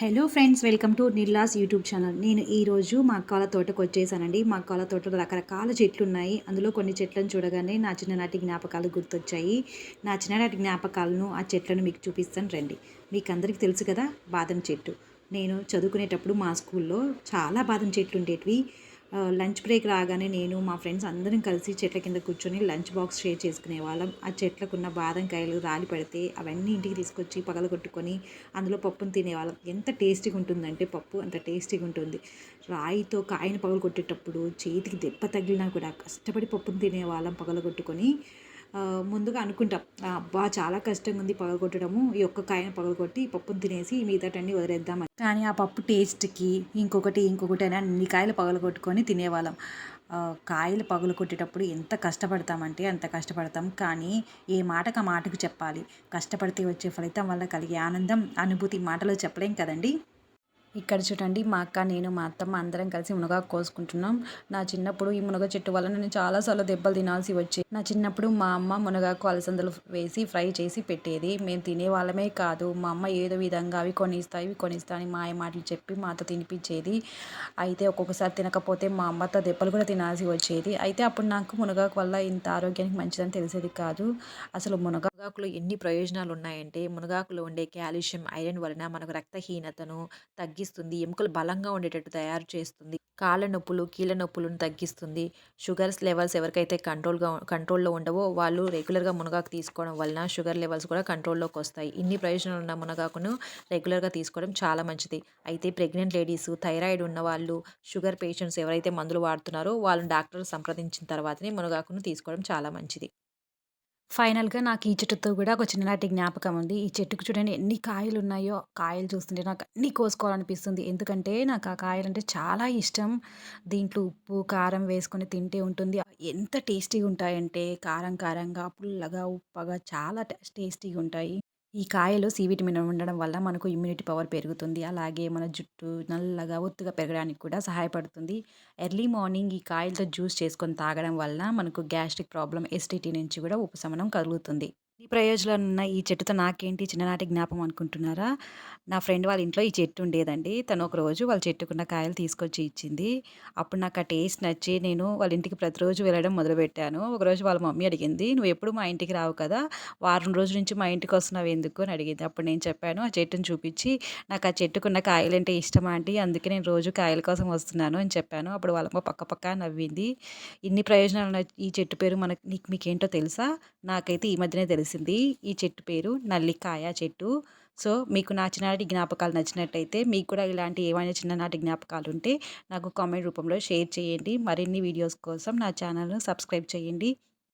Hello friends, welcome to నిర్లాస్ YouTube channel. నేను ఈరోజు మా అక్క వాళ్ళ తోటకు వచ్చేసానండి. మా అక్క వాళ్ళ తోటలో రకరకాల చెట్లు ఉన్నాయి. అందులో కొన్ని చెట్లను చూడగానే నా చిన్ననాటి జ్ఞాపకాలు గుర్తొచ్చాయి. నా చిన్ననాటి జ్ఞాపకాలను, ఆ చెట్లను మీకు చూపిస్తాను రండి. మీకు అందరికీ తెలుసు కదా, బాదం చెట్టు. నేను చదువుకునేటప్పుడు మా స్కూల్లో చాలా బాదం చెట్లు ఉండేటివి. లంచ్ బ్రేక్ రాగానే నేను మా ఫ్రెండ్స్ అందరం కలిసి చెట్ల కింద కూర్చొని లంచ్ బాక్స్ షేర్ చేసుకునేవాళ్ళం. ఆ చెట్లకున్న బాదం కాయలు రాలి పడితే అవన్నీ ఇంటికి తీసుకొచ్చి పగలగొట్టుకొని అందులో పప్పును తినేవాళ్ళం. ఎంత టేస్టీగా ఉంటుందంటే పప్పు అంత టేస్టీగా ఉంటుంది. రాయితో కాయను పగలగొట్టేటప్పుడు చేతికి దెబ్బ తగిలినా కూడా కష్టపడి పప్పును తినేవాళ్ళం పగలగొట్టుకొని. ముందుగా అనుకుంటాం, అబ్బా చాలా కష్టంగా ఉంది పగలగొట్టడము, ఈ ఒక్క కాయను పగలగొట్టి పప్పును తినేసి మిగతాటన్నీ వదిలేద్దామని. కానీ ఆ పప్పు టేస్ట్కి ఇంకొకటి అని అన్ని కాయలు పగలగొట్టుకొని తినేవాళ్ళం. కాయలు పగలగొట్టేటప్పుడు ఎంత కష్టపడతామంటే అంత కష్టపడతాం. కానీ ఏ మాటకు ఆ మాటకు చెప్పాలి. కష్టపడితే వచ్చే ఫలితం వల్ల కలిగే ఆనందం, అనుభూతి మాటలో చెప్పలేం కదండీ! ఇక్కడ చూడండి, మా అక్క, నేను, మా అత్తమ్మ అందరం కలిసి మునగాకు కోసుకుంటున్నాం. నా చిన్నప్పుడు ఈ మునగ చెట్టు వల్ల నేను చాలాసార్లు దెబ్బలు తినాల్సి వచ్చేది. నా చిన్నప్పుడు మా అమ్మ మునగాకు అలసందలు వేసి ఫ్రై చేసి పెట్టేది. మేము తినేవాళ్ళమే కాదు. మా అమ్మ ఏదో విధంగా అవి కొనిస్తా ఇవి కొనిస్తా అని మాయ మాటలు చెప్పి మాతో తినిపించేది. అయితే ఒక్కొక్కసారి తినకపోతే మా అమ్మతో దెబ్బలు కూడా తినాల్సి వచ్చేది. అయితే అప్పుడు నాకు మునగాకు వల్ల ఇంత ఆరోగ్యానికి మంచిదని తెలిసేది కాదు. అసలు మునగాకులో ఎన్ని ప్రయోజనాలు ఉన్నాయంటే, మునగాకులో ఉండే కాల్షియం, ఐరన్ వలన మనకు రక్తహీనతను తగ్గిస్తుంది. ఎముకలు బలంగా ఉండేటట్టు తయారు చేస్తుంది. కాళ్ళ నొప్పులు, కీళ్ళ నొప్పులను తగ్గిస్తుంది. షుగర్స్ లెవెల్స్ ఎవరికైతే కంట్రోల్‌లో ఉండవో వాళ్ళు రెగ్యులర్‌గా మునగాకు తీసుకోవడం వలన షుగర్ లెవెల్స్ కూడా కంట్రోల్‌లోకి వస్తాయి. ఇన్ని ప్రయోజనాలు ఉన్న మునగాకును రెగ్యులర్‌గా తీసుకోవడం చాలా మంచిది. అయితే ప్రెగ్నెంట్ లేడీస్, థైరాయిడ్ ఉన్నవాళ్ళు, షుగర్ పేషెంట్స్ ఎవరైతే మందులు వాడుతున్నారో వాళ్ళని డాక్టర్‌ని సంప్రదించిన తర్వాతనే మునగాకును తీసుకోవడం చాలా మంచిది. ఫైనల్‌గా నాకు ఈ చెట్టుతో కూడా ఒక చిన్ననాటి జ్ఞాపకం ఉంది. ఈ చెట్టుకు చూడండి ఎన్ని కాయలున్నాయో, కాయలు చూస్తుంటే నాకు అన్నీ కోసుకోవాలనిపిస్తుంది. ఎందుకంటే నాకు ఆ కాయలంటే చాలా ఇష్టం. దీంట్లో ఉప్పు, కారం వేసుకొని తింటే ఉంటుంది. ఎంత టేస్టీగా ఉంటాయంటే కారం కారంగా, పుల్లగా, ఉప్పగా చాలా టేస్టీగా ఉంటాయి. ఈ కాయలో సి విటమిన్ ఉండడం వల్ల మనకు ఇమ్యూనిటీ పవర్ పెరుగుతుంది. అలాగే మన జుట్టు నల్లగా, ఒత్తుగా పెరగడానికి కూడా సహాయపడుతుంది. ఎర్లీ మార్నింగ్ ఈ కాయలతో జ్యూస్ చేసుకొని తాగడం వల్ల మనకు గ్యాస్ట్రిక్ ప్రాబ్లమ్, ఎసిడిటీ నుంచి కూడా ఉపశమనం కలుగుతుంది. ఈ ప్రయోజనాలున్న ఈ చెట్టుతో నాకేంటి చిన్ననాటి జ్ఞాపకం అనుకుంటున్నారా? నా ఫ్రెండ్ వాళ్ళ ఇంట్లో ఈ చెట్టు ఉండేదండి. తను ఒకరోజు వాళ్ళ చెట్టుకున్న కాయలు తీసుకొచ్చి ఇచ్చింది. అప్పుడు నాకు ఆ టేస్ట్ నచ్చి నేను వాళ్ళ ఇంటికి ప్రతిరోజు వెళ్ళడం మొదలుపెట్టాను. ఒకరోజు వాళ్ళ మమ్మీ అడిగింది, "నువ్వెప్పుడు మా ఇంటికి రావు కదా! వారం రోజుల నుంచి మా ఇంటికి వస్తున్నావు ఎందుకు?" అని అడిగింది. అప్పుడు నేను చెప్పాను, ఆ చెట్టుని చూపించి, "నాకు ఆ చెట్టుకున్న కాయలంటే ఇష్టమా ఆంటీ. అందుకే నేను రోజు కాయల కోసం వస్తున్నాను" అని చెప్పాను. అప్పుడు వాళ్ళమ్మ పక్క పక్క నవ్వింది. ఇన్ని ప్రయోజనాలున్న ఈ చెట్టు పేరు మీకేంటో తెలుసా? నాకైతే ఈ మధ్యనే తెలిసింది. ఈ చెట్టు పేరు నల్లికాయ చెట్టు. సో, మీకు నా చిన్ననాటి జ్ఞాపకాలు నచ్చినట్టయితే, మీకు కూడా ఇలాంటి ఏవైనా చిన్ననాటి జ్ఞాపకాలుంటే నాకు కామెంట్ రూపంలో షేర్ చేయండి. మరిన్ని వీడియోస్ కోసం నా ఛానల్‌ను సబ్స్క్రైబ్ చేయండి.